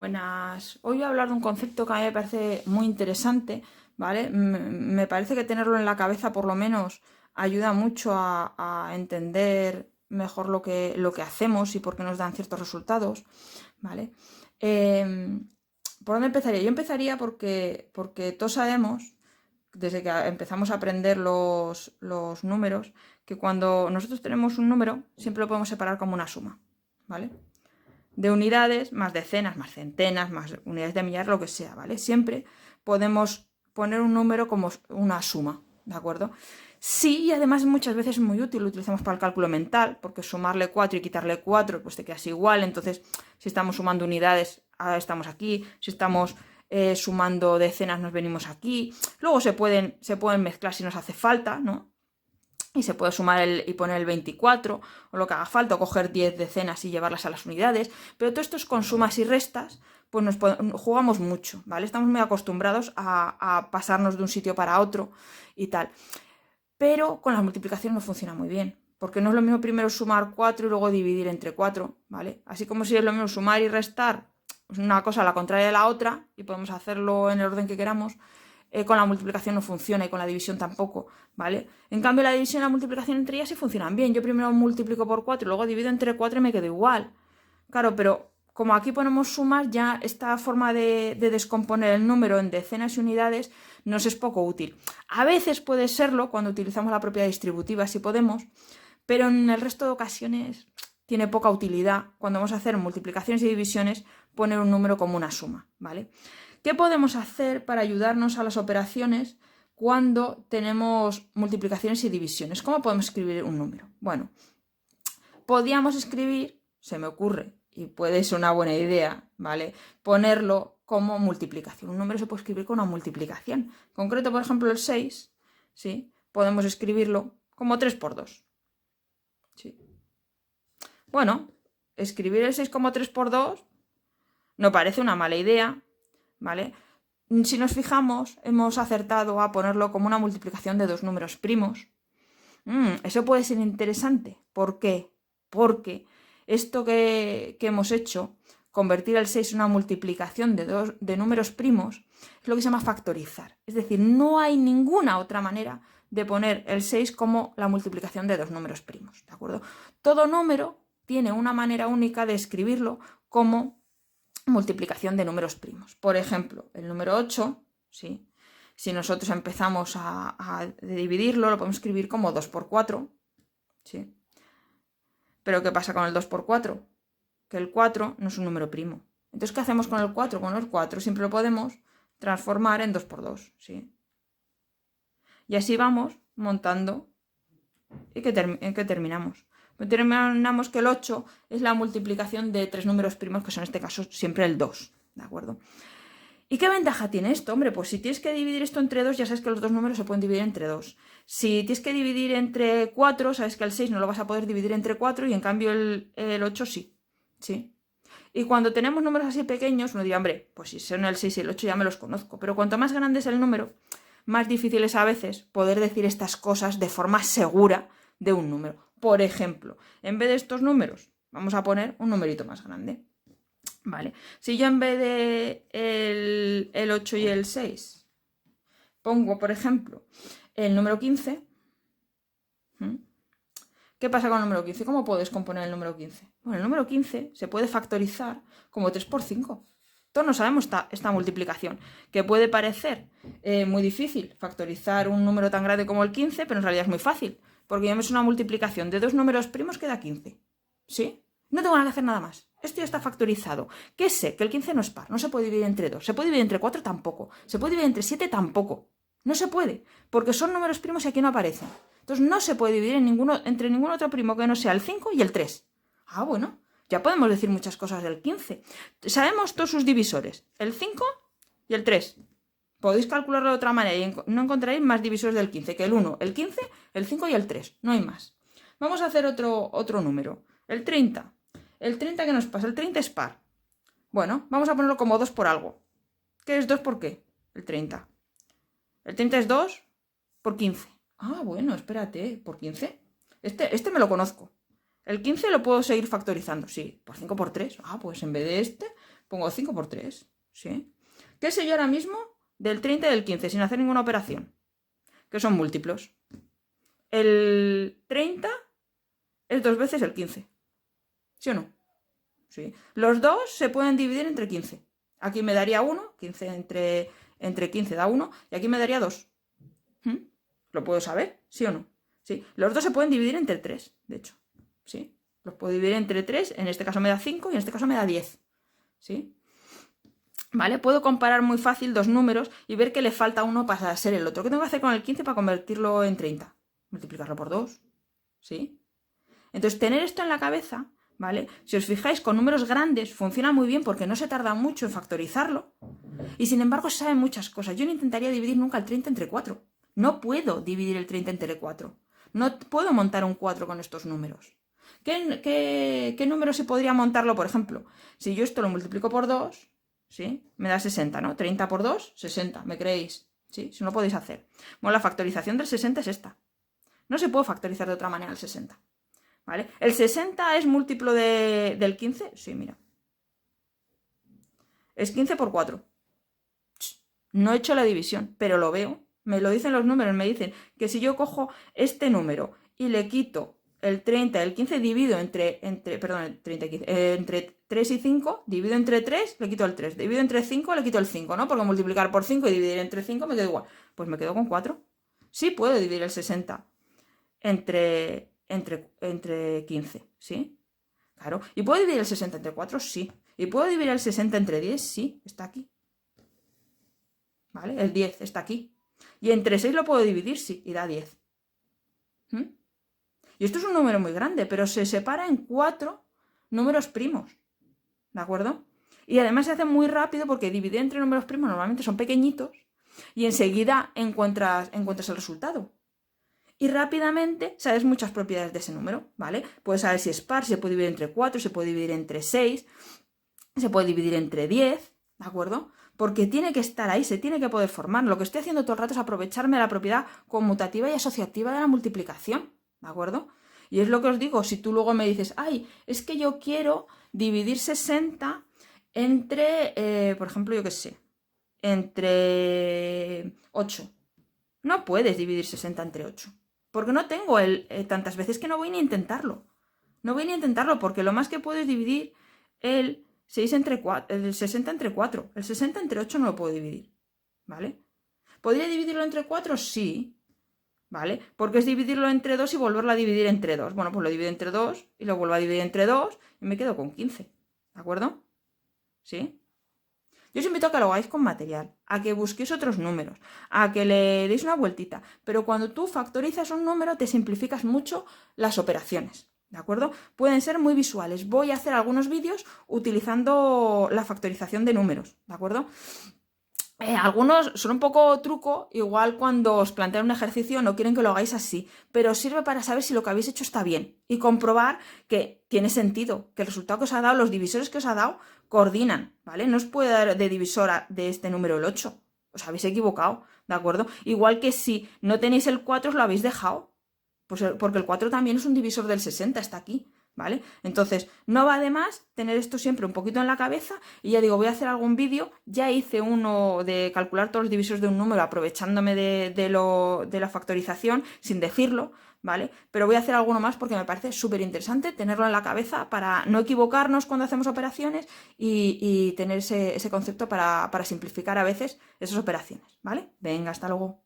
Buenas. Hoy voy a hablar de un concepto que a mí me parece muy interesante, ¿vale? Me parece que tenerlo en la cabeza por lo menos ayuda mucho a entender mejor lo que hacemos y por qué nos dan ciertos resultados, ¿vale? ¿Por dónde empezaría? Yo empezaría porque todos sabemos, desde que empezamos a aprender los números, que cuando nosotros tenemos un número, siempre lo podemos separar como una suma, ¿vale? De unidades, más decenas, más centenas, más unidades de millar, lo que sea, ¿vale? Siempre podemos poner un número como una suma, ¿de acuerdo? Sí, y además muchas veces es muy útil, lo utilizamos para el cálculo mental, porque sumarle 4 y quitarle 4, pues te quedas igual, entonces si estamos sumando unidades, estamos aquí, si estamos sumando decenas, nos venimos aquí, luego se pueden mezclar si nos hace falta, ¿no? Y se puede sumar y poner el 24 o lo que haga falta, o coger 10 decenas y llevarlas a las unidades, pero todo esto es con sumas y restas, pues jugamos mucho, ¿vale? Estamos muy acostumbrados a pasarnos de un sitio para otro y tal, pero con las multiplicaciones no funciona muy bien, porque no es lo mismo primero sumar 4 y luego dividir entre 4, ¿vale? Así como si es lo mismo sumar y restar, una cosa a la contraria de la otra, y podemos hacerlo en el orden que queramos. Con la multiplicación no funciona y con la división tampoco, ¿vale? En cambio, la división y la multiplicación entre ellas sí funcionan bien. Yo primero multiplico por 4 y luego divido entre 4 y me quedo igual. Claro, pero como aquí ponemos sumas, ya esta forma de descomponer el número en decenas y unidades nos es poco útil. A veces puede serlo cuando utilizamos la propiedad distributiva, si podemos, pero en el resto de ocasiones tiene poca utilidad cuando vamos a hacer multiplicaciones y divisiones poner un número como una suma, ¿vale? ¿Qué podemos hacer para ayudarnos a las operaciones cuando tenemos multiplicaciones y divisiones? ¿Cómo podemos escribir un número? Bueno, podríamos escribir, se me ocurre, y puede ser una buena idea, ¿vale? Ponerlo como multiplicación. Un número se puede escribir con una multiplicación. En concreto, por ejemplo, el 6, ¿sí? Podemos escribirlo como 3 por 2. ¿Sí? Bueno, escribir el 6 como 3 por 2 no parece una mala idea, ¿vale? Si nos fijamos, hemos acertado a ponerlo como una multiplicación de dos números primos. Eso puede ser interesante. ¿Por qué? Porque esto que hemos hecho, convertir el 6 en una multiplicación de números primos, es lo que se llama factorizar. Es decir, no hay ninguna otra manera de poner el 6 como la multiplicación de dos números primos, ¿de acuerdo? Todo número tiene una manera única de escribirlo como multiplicación de números primos. Por ejemplo, el número 8, ¿sí? Si nosotros empezamos a dividirlo, lo podemos escribir como 2 por 4, ¿sí? Pero ¿qué pasa con el 2 por 4? Que el 4 no es un número primo. Entonces, ¿qué hacemos con el 4? Con el 4 siempre lo podemos transformar en 2 por 2, ¿sí? Y así vamos montando. ¿Y en qué terminamos? Terminamos que el 8 es la multiplicación de tres números primos, que son en este caso siempre el 2, ¿de acuerdo? ¿Y qué ventaja tiene esto? Hombre, pues si tienes que dividir esto entre 2, ya sabes que los dos números se pueden dividir entre 2. Si tienes que dividir entre 4, sabes que el 6 no lo vas a poder dividir entre 4 y en cambio el 8 sí. ¿Sí? Y cuando tenemos números así pequeños, uno dirá, hombre, pues si son el 6 y el 8 ya me los conozco. Pero cuanto más grande es el número, más difícil es a veces poder decir estas cosas de forma segura de un número. Por ejemplo, en vez de estos números, vamos a poner un numerito más grande. Vale, si yo en vez de el 8 y el 6 pongo, por ejemplo, el número 15, ¿qué pasa con el número 15? ¿Cómo puedo descomponer el número 15? Bueno, el número 15 se puede factorizar como 3 por 5. Todos no sabemos esta multiplicación, que puede parecer muy difícil factorizar un número tan grande como el 15, pero en realidad es muy fácil, porque ya me es una multiplicación de dos números primos que da 15. ¿Sí? No tengo que hacer nada más. Esto ya está factorizado. ¿Qué sé? Que el 15 no es par. No se puede dividir entre 2. Se puede dividir entre 4 tampoco. Se puede dividir entre 7 tampoco. No se puede. Porque son números primos y aquí no aparecen. Entonces no se puede dividir entre ningún otro primo que no sea el 5 y el 3. Ah, bueno. Ya podemos decir muchas cosas del 15. Sabemos todos sus divisores. El 5 y el 3. Podéis calcularlo de otra manera y no encontraréis más divisores del 15 que el 1, el 15, el 5 y el 3. No hay más. Vamos a hacer otro número. El 30. ¿El 30 qué nos pasa? El 30 es par. Bueno, vamos a ponerlo como 2 por algo. ¿Qué es 2 por qué? El 30. El 30 es 2 por 15. Ah, bueno, espérate, ¿por 15? Este me lo conozco. El 15 lo puedo seguir factorizando, sí, por 5 por 3. Ah, pues en vez de este, Pongo 5 por 3, ¿sí? ¿Qué sé yo ahora mismo del 30 y del 15 sin hacer ninguna operación? Que son múltiplos. El 30 es 2 veces el 15. ¿Sí o no? Sí. Los dos se pueden dividir entre 15. Aquí me daría 1, 15 entre 15 da 1, y aquí me daría 2. ¿Lo puedo saber? ¿Sí o no? Sí. Los dos se pueden dividir entre 3, de hecho. ¿Sí? Los puedo dividir entre 3, en este caso me da 5 y en este caso me da 10. ¿Sí? ¿Vale? Puedo comparar muy fácil dos números y ver que le falta uno para ser el otro. ¿Qué tengo que hacer con el 15 para convertirlo en 30? Multiplicarlo por 2. ¿Sí? Entonces, tener esto en la cabeza, ¿vale? Si os fijáis, con números grandes funciona muy bien porque no se tarda mucho en factorizarlo y sin embargo se saben muchas cosas. Yo no intentaría dividir nunca el 30 entre 4. No puedo dividir el 30 entre 4. No puedo montar un 4 con estos números. ¿Qué número se podría montarlo? Por ejemplo, si yo esto lo multiplico por 2, ¿sí? Me da 60, ¿no? 30 por 2, 60, ¿me creéis? ¿Sí? Si no lo podéis hacer. Bueno, la factorización del 60 es esta. No se puede factorizar de otra manera el 60. ¿Vale? ¿El 60 es múltiplo del 15? Sí, mira. Es 15 por 4. No he hecho la división, pero lo veo. Me lo dicen los números, me dicen que si yo cojo este número y le quito el 30 y el 15, divido entre 3 y 5, divido entre 3, le quito el 3. Divido entre 5, le quito el 5, ¿no? Porque multiplicar por 5 y dividir entre 5 me queda igual. Pues me quedo con 4. Sí puedo dividir el 60 entre 15, ¿sí? Claro. ¿Y puedo dividir el 60 entre 4? Sí. ¿Y puedo dividir el 60 entre 10? Sí, está aquí. ¿Vale? El 10 está aquí. Y entre 6 lo puedo dividir, sí, y da 10. Y esto es un número muy grande, pero se separa en 4 números primos. ¿De acuerdo? Y además se hace muy rápido porque dividir entre números primos normalmente son pequeñitos y enseguida encuentras el resultado. Y rápidamente sabes muchas propiedades de ese número, ¿vale? Puedes saber si es par, se puede dividir entre 4, se puede dividir entre 6, se puede dividir entre 10, ¿de acuerdo? Porque tiene que estar ahí, se tiene que poder formar. Lo que estoy haciendo todo el rato es aprovecharme de la propiedad conmutativa y asociativa de la multiplicación, ¿de acuerdo? Y es lo que os digo, si tú luego me dices, ay, es que yo quiero dividir 60 entre, por ejemplo, yo qué sé, entre 8. No puedes dividir 60 entre 8. Porque no tengo tantas veces que no voy ni a intentarlo. No voy ni a intentarlo porque lo más que puedo es dividir el 6 entre 4, el 60 entre 4. El 60 entre 8 no lo puedo dividir. ¿Vale? ¿Podría dividirlo entre 4? Sí. ¿Vale? Porque es dividirlo entre 2 y volverlo a dividir entre 2. Bueno, pues lo divido entre 2 y lo vuelvo a dividir entre 2 y me quedo con 15. ¿De acuerdo? ¿Sí? Yo os invito a que lo hagáis con material, a que busquéis otros números, a que le deis una vueltita. Pero cuando tú factorizas un número te simplificas mucho las operaciones, ¿de acuerdo? Pueden ser muy visuales. Voy a hacer algunos vídeos utilizando la factorización de números, ¿de acuerdo? Algunos son un poco truco, igual cuando os plantean un ejercicio no quieren que lo hagáis así, pero sirve para saber si lo que habéis hecho está bien y comprobar que tiene sentido, que el resultado que os ha dado, los divisores que os ha dado, coordinan, ¿vale? No os puede dar de divisora de este número el 8, os habéis equivocado, ¿de acuerdo? Igual que si no tenéis el 4 os lo habéis dejado, pues porque el 4 también es un divisor del 60, está aquí, ¿vale? Entonces, no va de más tener esto siempre un poquito en la cabeza y ya digo, voy a hacer algún vídeo, ya hice uno de calcular todos los divisores de un número aprovechándome de la factorización sin decirlo, ¿vale? Pero voy a hacer alguno más porque me parece súper interesante tenerlo en la cabeza para no equivocarnos cuando hacemos operaciones y tener ese concepto para simplificar a veces esas operaciones, ¿vale? Venga, hasta luego.